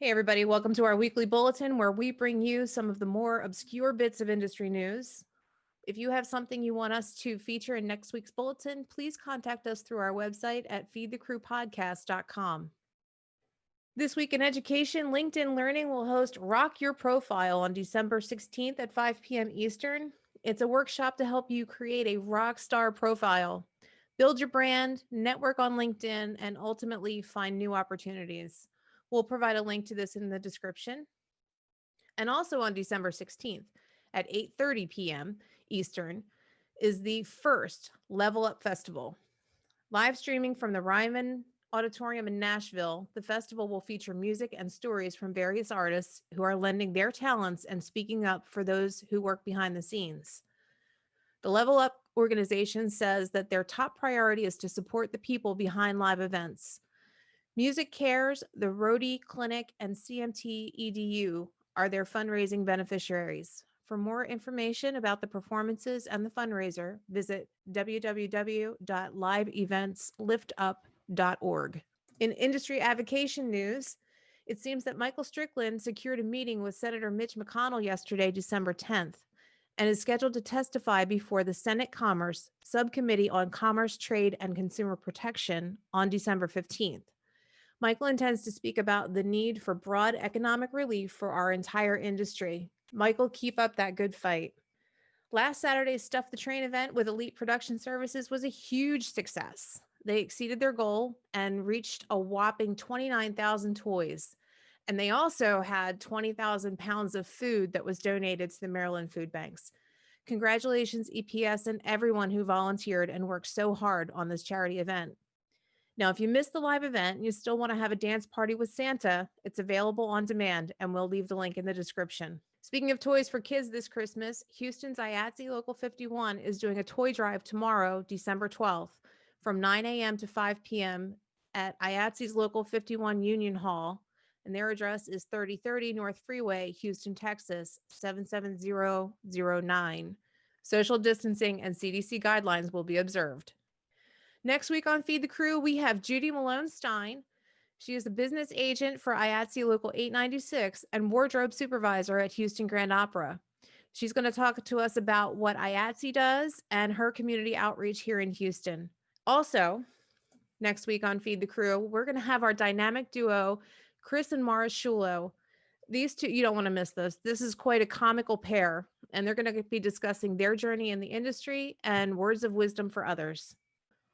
Hey, everybody. Welcome to our weekly bulletin where we bring you some of the more obscure bits of industry news. If you have something you want us to feature in next week's bulletin, please contact us through our website at feedthecrewpodcast.com. This week in education, LinkedIn Learning will host Rock Your Profile on December 16th at 5 p.m. Eastern. It's a workshop to help you create a rock star profile, build your brand, network on LinkedIn, and ultimately find new opportunities. We'll provide a link to this in the description. And also on December 16th at 8:30 p.m. Eastern is the first Level Up Festival. Live streaming from the Ryman Auditorium in Nashville, the festival will feature music and stories from various artists who are lending their talents and speaking up for those who work behind the scenes. The Level Up organization says that their top priority is to support the people behind live events. Music Cares, the Rhodey Clinic, and CMT EDU are their fundraising beneficiaries. For more information about the performances and the fundraiser, visit www.liveeventsliftup.org. In industry advocacy news, it seems that Michael Strickland secured a meeting with Senator Mitch McConnell yesterday, December 10th, and is scheduled to testify before the Senate Commerce Subcommittee on Commerce, Trade, and Consumer Protection on December 15th. Michael intends to speak about the need for broad economic relief for our entire industry. Michael, keep up that good fight. Last Saturday's Stuff the Train event with Elite Production Services was a huge success. They exceeded their goal and reached a whopping 29,000 toys. And they also had 20,000 pounds of food that was donated to the Maryland food banks. Congratulations, EPS, and everyone who volunteered and worked so hard on this charity event. Now, if you missed the live event and you still want to have a dance party with Santa, it's available on demand, and we'll leave the link in the description. Speaking of toys for kids this Christmas, Houston's IATSE Local 51 is doing a toy drive tomorrow, December 12th, from 9 a.m. to 5 p.m. at IATSE's Local 51 Union Hall, and their address is 3030 North Freeway, Houston, Texas, 77009. Social distancing and CDC guidelines will be observed. Next week on Feed the Crew, we have Judy Malone Stein. She is a business agent for IATSE Local 896 and wardrobe supervisor at Houston Grand Opera. She's going to talk to us about what IATSE does and her community outreach here in Houston. Also, next week on Feed the Crew, we're going to have our dynamic duo, Chris and Mara Shulo. These two, you don't want to miss this. This is quite a comical pair, and they're going to be discussing their journey in the industry and words of wisdom for others.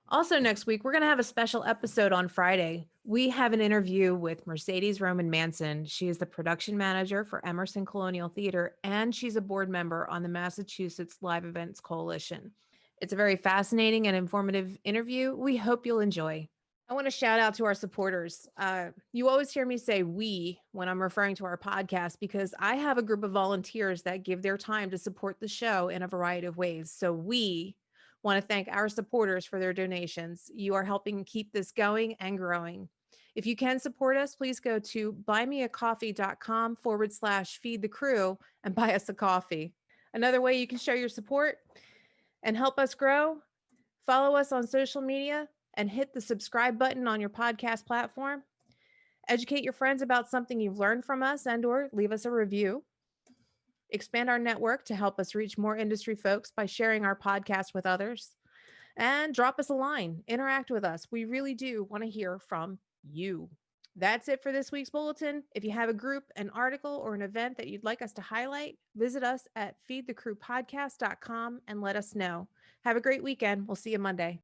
Also next week, we're going to have a special episode on Friday. We have an interview with Mercedes Roman Manson. She is the production manager for Emerson Colonial Theater, and she's a board member on the Massachusetts Live Events Coalition. It's a very fascinating and informative interview. We hope you'll enjoy. I want to shout out to our supporters. You always hear me say we when I'm referring to our podcast because I have a group of volunteers that give their time to support the show in a variety of ways. So we want to thank our supporters for their donations. You are helping keep this going and growing. If you can support us, please go to buymeacoffee.com/feed the crew and buy us a coffee. Another way you can show your support and help us grow, follow us on social media and hit the subscribe button on your podcast platform. Educate your friends about something you've learned from us and/or leave us a review. Expand our network to help us reach more industry folks by sharing our podcast with others. And drop us a line. Interact with us. We really do want to hear from you. That's it for this week's bulletin. If you have a group, an article, or an event that you'd like us to highlight, visit us at feedthecrewpodcast.com and let us know. Have a great weekend. We'll see you Monday.